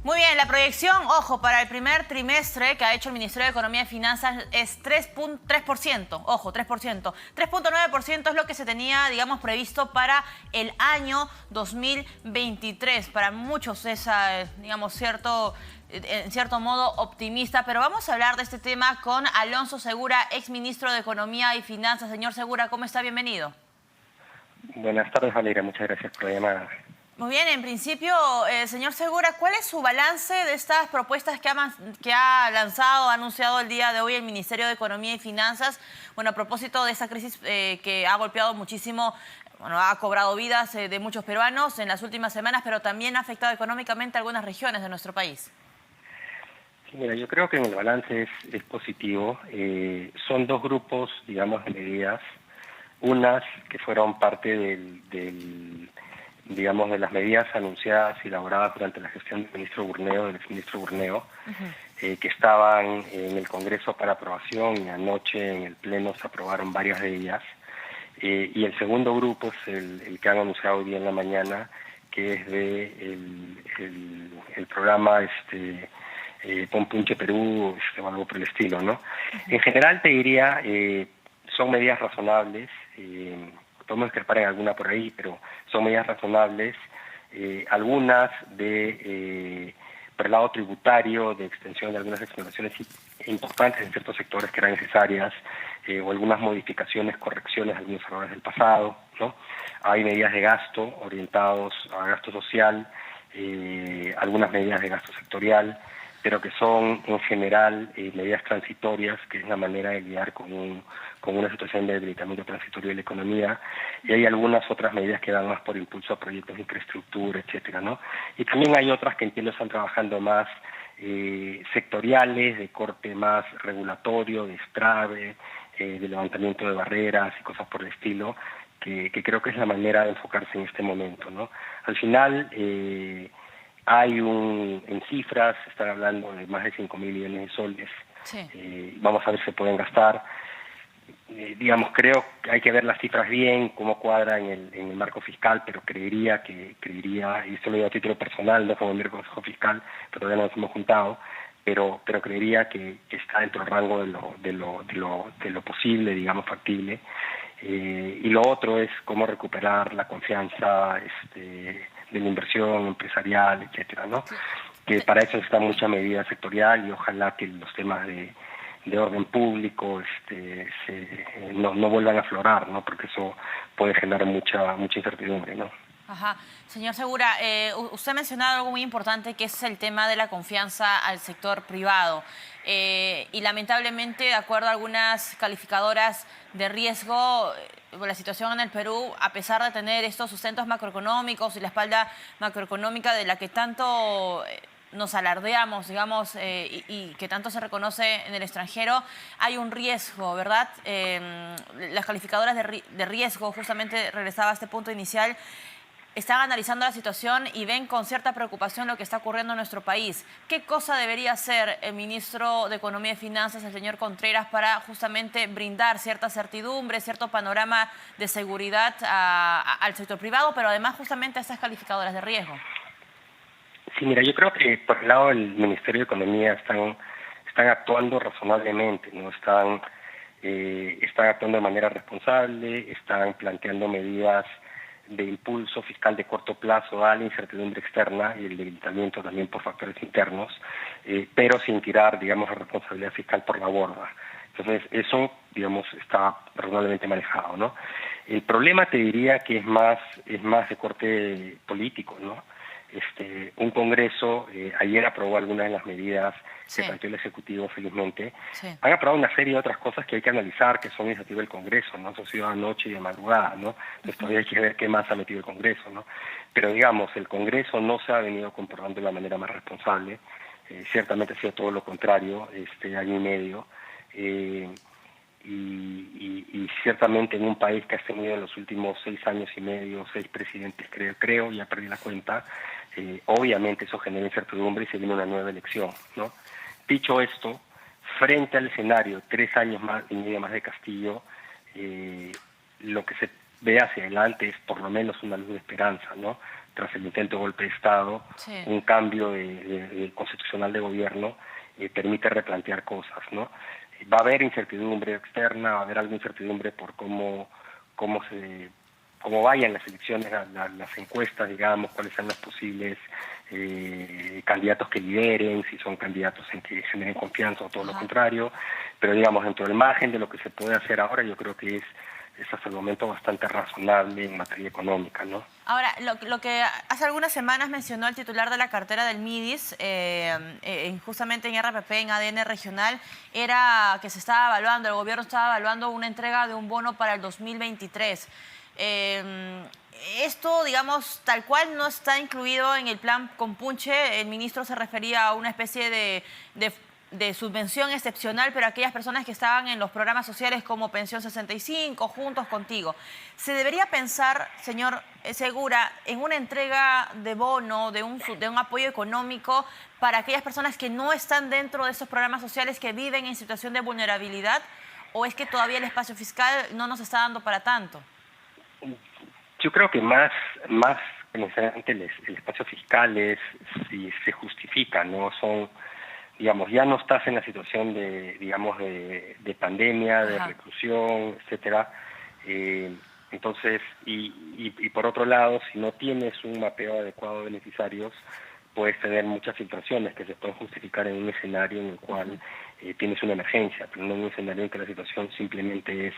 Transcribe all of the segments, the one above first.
Muy bien, la proyección, ojo, para el primer trimestre que ha hecho el Ministerio de Economía y Finanzas es 3%, ojo, 3%. 3,9% es lo que se tenía, digamos, previsto para el año 2023. Para muchos es, digamos, en cierto modo optimista, pero vamos a hablar de este tema con Alonso Segura, exministro de Economía y Finanzas. Señor Segura, ¿cómo está? Bienvenido. Buenas tardes, Valeria. Muchas gracias por la llamada. Muy bien, en principio, señor Segura, ¿cuál es su balance de estas propuestas que ha lanzado, ha anunciado el día de hoy el Ministerio de Economía y Finanzas? Bueno, a propósito de esta crisis que ha golpeado muchísimo, bueno, ha cobrado vidas de muchos peruanos en las últimas semanas, pero también ha afectado económicamente a algunas regiones de nuestro país. Sí, mira, yo creo que en el balance es positivo. Son dos grupos, digamos, de medidas. Unas que fueron parte digamos, de las medidas anunciadas y elaboradas durante la gestión del exministro Burneo, que estaban en el Congreso para aprobación y anoche en el Pleno se aprobaron varias de ellas. Y el segundo grupo es el que han anunciado hoy día en la mañana, que es el programa Pompunche Perú, o algo por el estilo, ¿no? En general te diría, son medidas razonables, podemos escapar en alguna por ahí, pero son medidas razonables, algunas por el lado tributario, de extensión de algunas exoneraciones importantes en ciertos sectores que eran necesarias, o algunas modificaciones, correcciones de algunos errores del pasado, ¿no? Hay medidas de gasto orientados a gasto social, algunas medidas de gasto sectorial, pero que son en general medidas transitorias, que es la manera de lidiar con una situación de debilitamiento transitorio de la economía, y hay algunas otras medidas que dan más por impulso a proyectos de infraestructura, etcétera, ¿no? Y también hay otras que entiendo están trabajando más sectoriales, de corte más regulatorio, de estrave, de levantamiento de barreras y cosas por el estilo, que creo que es la manera de enfocarse en este momento, ¿no? Al final, hay en cifras, se están hablando de más de 5.000 millones de soles. Sí. Vamos a ver si se pueden gastar. Digamos, creo que hay que ver las cifras bien, cómo cuadra en el marco fiscal, pero creería, y esto lo digo a título personal, no como miembro del Consejo Fiscal, pero todavía no nos hemos juntado, pero creería que está dentro del rango de lo posible, digamos, factible. Y lo otro es cómo recuperar la confianza de la inversión empresarial, etcétera, ¿no? Que para eso está mucha medida sectorial y ojalá que los temas de orden público no vuelvan a aflorar, ¿no? Porque eso puede generar mucha incertidumbre, ¿no? Ajá. Señor Segura, usted ha mencionado algo muy importante que es el tema de la confianza al sector privado. Y lamentablemente, de acuerdo a algunas calificadoras de riesgo, la situación en el Perú, a pesar de tener estos sustentos macroeconómicos y la espalda macroeconómica de la que tanto nos alardeamos, digamos, y que tanto se reconoce en el extranjero, hay un riesgo, ¿verdad? Las calificadoras de riesgo, justamente regresaba a este punto inicial, están analizando la situación y ven con cierta preocupación lo que está ocurriendo en nuestro país. ¿Qué cosa debería hacer el ministro de Economía y Finanzas, el señor Contreras, para justamente brindar cierta certidumbre, cierto panorama de seguridad al sector privado, pero además justamente a estas calificadoras de riesgo? Sí, mira, yo creo que por el lado del Ministerio de Economía están actuando razonablemente, ¿no? Están actuando de manera responsable, están planteando medidas de impulso fiscal de corto plazo a la incertidumbre externa y el debilitamiento también por factores internos, pero sin tirar, digamos, la responsabilidad fiscal por la borda. Entonces, eso, digamos, está razonablemente manejado, ¿no? El problema, te diría, que es más de corte político, ¿no? Un Congreso ayer aprobó algunas de las medidas que planteó el Ejecutivo, felizmente. Han aprobado una serie de otras cosas que hay que analizar, que son iniciativa del Congreso, ¿no? Eso ha sido anoche y de madrugada, ¿no? Entonces todavía hay que ver qué más ha metido el Congreso, ¿no? Pero digamos, el Congreso no se ha venido comportando de la manera más responsable, ciertamente ha sido todo lo contrario, año y medio, y ciertamente en un país que ha tenido en los últimos 6 años y medio, 6 presidentes, creo, ya perdí la cuenta, obviamente eso genera incertidumbre y se viene una nueva elección, ¿no? Dicho esto, frente al escenario, 3 años y medio más de Castillo, lo que se ve hacia adelante es por lo menos una luz de esperanza, ¿no? tras el intento de golpe de Estado, Sí. un cambio constitucional de gobierno permite replantear cosas, ¿no? Va a haber incertidumbre externa, va a haber algo de incertidumbre por cómo vayan las elecciones, las encuestas, digamos, cuáles son los posibles candidatos que lideren, si son candidatos en que generen confianza o todo lo contrario, pero digamos, dentro del margen de lo que se puede hacer ahora, yo creo que es hasta el momento bastante razonable en materia económica, ¿no? Ahora, lo que hace algunas semanas mencionó el titular de la cartera del MIDIS, justamente en RPP, en ADN Regional, era que se estaba evaluando, el gobierno estaba evaluando una entrega de un bono para el 2023. Esto, digamos, tal cual no está incluido en el plan Compunche. El ministro se refería a una especie de subvención excepcional, pero aquellas personas que estaban en los programas sociales como Pensión 65, Juntos Contigo. ¿Se debería pensar, señor Segura, en una entrega de bono, de un apoyo económico para aquellas personas que no están dentro de esos programas sociales, que viven en situación de vulnerabilidad? ¿O es que todavía el espacio fiscal no nos está dando para tanto? Yo creo que más que necesariamente el espacio fiscal es si se justifica, ¿no? Digamos, ya no estás en la situación de pandemia, de reclusión, etcétera. Entonces, y por otro lado, si no tienes un mapeo adecuado de beneficiarios, puedes tener muchas filtraciones que se pueden justificar en un escenario en el cual tienes una emergencia, pero no en un escenario en que la situación simplemente es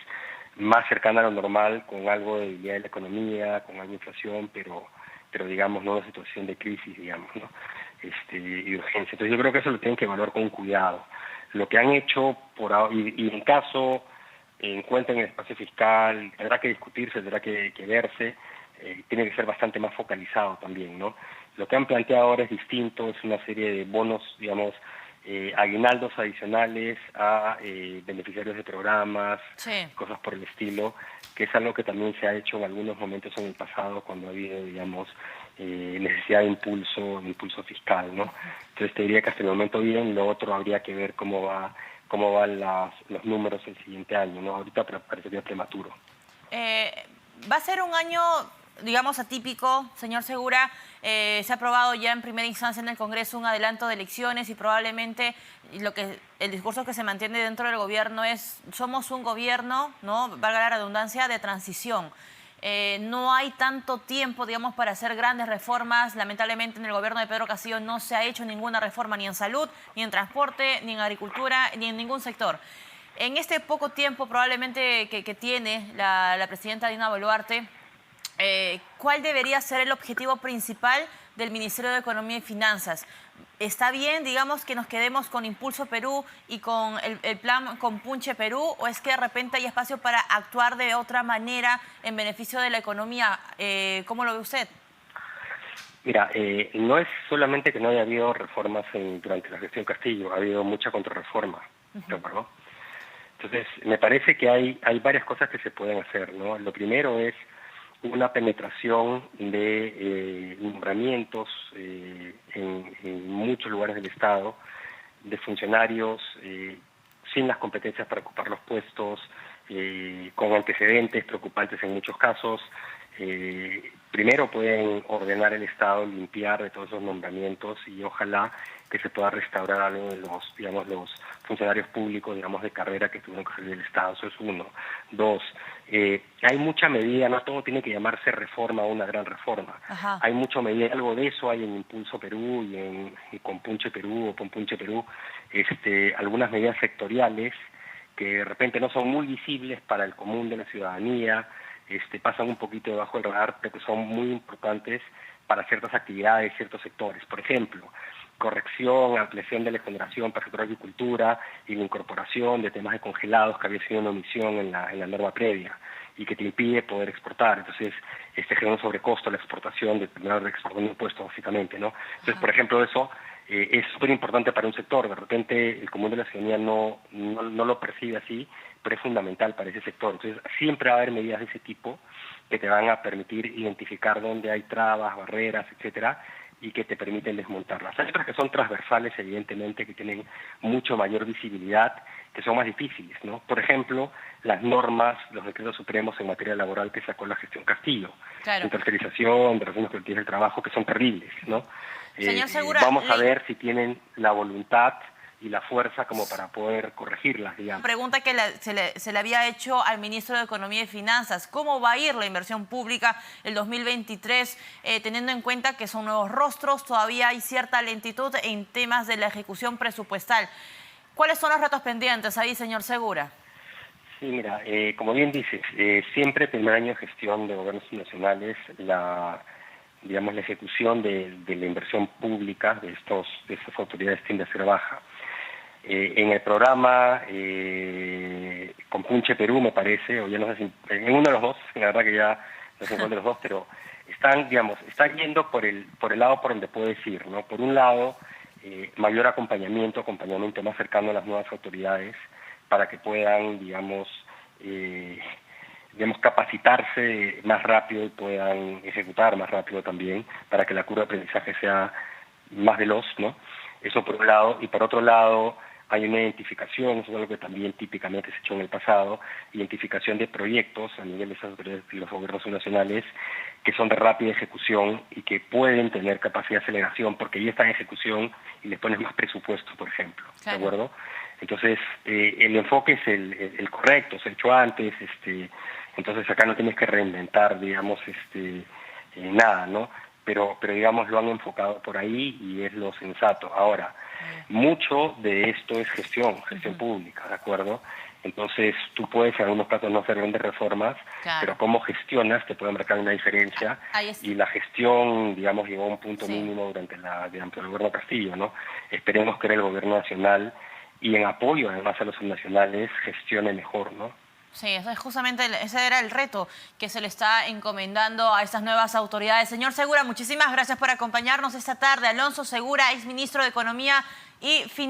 más cercana a lo normal, con algo de debilidad de la economía, con algo de inflación, pero digamos, no una situación de crisis, digamos, ¿no? Y urgencia. Entonces yo creo que eso lo tienen que evaluar con cuidado. Lo que han hecho por ahora, y en caso encuentren el espacio fiscal, tendrá que discutirse, tendrá que verse, tiene que ser bastante más focalizado también, ¿no? Lo que han planteado ahora es distinto, es una serie de bonos, digamos, aguinaldos adicionales a beneficiarios de programas, cosas por el estilo, que es algo que también se ha hecho en algunos momentos en el pasado cuando ha habido, digamos, necesidad de impulso fiscal, ¿no? Entonces te diría que hasta el momento bien, lo otro habría que ver cómo van los números el siguiente año, ¿no? Ahorita parecería prematuro. Va a ser un año, digamos, atípico, señor Segura. Se ha aprobado ya en primera instancia en el Congreso un adelanto de elecciones y probablemente el discurso que se mantiene dentro del gobierno es: somos un gobierno, ¿no?, valga la redundancia, de transición. No hay tanto tiempo, digamos, para hacer grandes reformas. Lamentablemente en el gobierno de Pedro Castillo no se ha hecho ninguna reforma ni en salud, ni en transporte, ni en agricultura, ni en ningún sector. En este poco tiempo probablemente que tiene la presidenta Dina Boluarte, ¿cuál debería ser el objetivo principal del Ministerio de Economía y Finanzas? ¿Está bien, digamos, que nos quedemos con Impulso Perú y con el plan Compunche Perú, o es que de repente hay espacio para actuar de otra manera en beneficio de la economía? ¿Cómo lo ve usted? Mira, no es solamente que no haya habido reformas durante la gestión Castillo, ha habido mucha contrarreforma, ¿de acuerdo? Entonces, me parece que hay varias cosas que se pueden hacer, ¿no? Lo primero es una penetración de nombramientos en muchos lugares del Estado, de funcionarios sin las competencias para ocupar los puestos, con antecedentes preocupantes en muchos casos. Primero pueden ordenar el Estado, limpiar de todos esos nombramientos, y ojalá que se pueda restaurar algo de los funcionarios públicos, digamos, de carrera que tuvieron que salir del Estado. Eso es uno. Dos, hay mucha medida, no todo tiene que llamarse reforma o una gran reforma. Hay mucha medida, algo de eso hay en Impulso Perú y en Compunche Perú o Compunche Perú, algunas medidas sectoriales que de repente no son muy visibles para el común de la ciudadanía, pasan un poquito debajo del radar, pero que son muy importantes para ciertas actividades, ciertos sectores. Por ejemplo, corrección, ampliación de la exoneración para el sector de agricultura y la incorporación de temas de congelados que había sido una omisión en la norma previa y que te impide poder exportar. Entonces, genera un sobrecosto la exportación de terminar de exportar un impuesto, básicamente, ¿no? Entonces, por ejemplo, eso es súper importante para un sector. De repente, el común de la ciudadanía no lo percibe así, pero es fundamental para ese sector. Entonces, siempre va a haber medidas de ese tipo que te van a permitir identificar dónde hay trabas, barreras, etcétera, y que te permiten desmontarlas. Hay otras que son transversales, evidentemente, que tienen mucho mayor visibilidad, que son más difíciles, ¿no? Por ejemplo, las normas, los decretos supremos en materia laboral que sacó la gestión Castillo, Claro. en tercerización, de relaciones colectivas del trabajo, que son terribles, ¿no? Señor Segura, vamos a ver si tienen la voluntad y la fuerza como para poder corregirlas, digamos. Pregunta que se le había hecho al ministro de Economía y Finanzas. ¿Cómo va a ir la inversión pública el 2023, teniendo en cuenta que son nuevos rostros, todavía hay cierta lentitud en temas de la ejecución presupuestal? ¿Cuáles son los retos pendientes ahí, señor Segura? Sí, mira, como bien dices, siempre el primer año de gestión de gobiernos nacionales, la ejecución de la inversión pública de estas autoridades tiende a ser baja. En el programa Compunche Perú, me parece, o ya no sé si en uno de los dos, la verdad que ya no sé cuál de los dos, pero están yendo por el lado por donde puedes ir, ¿no? Por un lado, mayor acompañamiento más cercano a las nuevas autoridades para que puedan, capacitarse más rápido y puedan ejecutar más rápido también, para que la curva de aprendizaje sea más veloz, ¿no? Eso por un lado, y por otro lado hay una identificación, eso es algo que también típicamente se ha hecho en el pasado, identificación de proyectos a nivel de esas autoridades y los gobiernos nacionales que son de rápida ejecución y que pueden tener capacidad de aceleración porque ya están en ejecución y les pones más presupuesto, por ejemplo, claro. ¿De acuerdo? Entonces, el enfoque es el correcto, se ha hecho antes, entonces acá no tienes que reinventar, nada, ¿no? Pero lo han enfocado por ahí y es lo sensato. Ahora, mucho de esto es gestión pública, ¿de acuerdo? Entonces, tú puedes en algunos casos no hacer grandes reformas, claro, pero cómo gestionas te puede marcar una diferencia. Y la gestión, llegó a un punto mínimo durante el gobierno Castillo, ¿no? Esperemos que el gobierno nacional, y en apoyo además a los nacionales, gestione mejor, ¿no? Sí, eso es justamente ese era el reto que se le está encomendando a estas nuevas autoridades. Señor Segura, muchísimas gracias por acompañarnos esta tarde. Alonso Segura, exministro de Economía y Finanzas.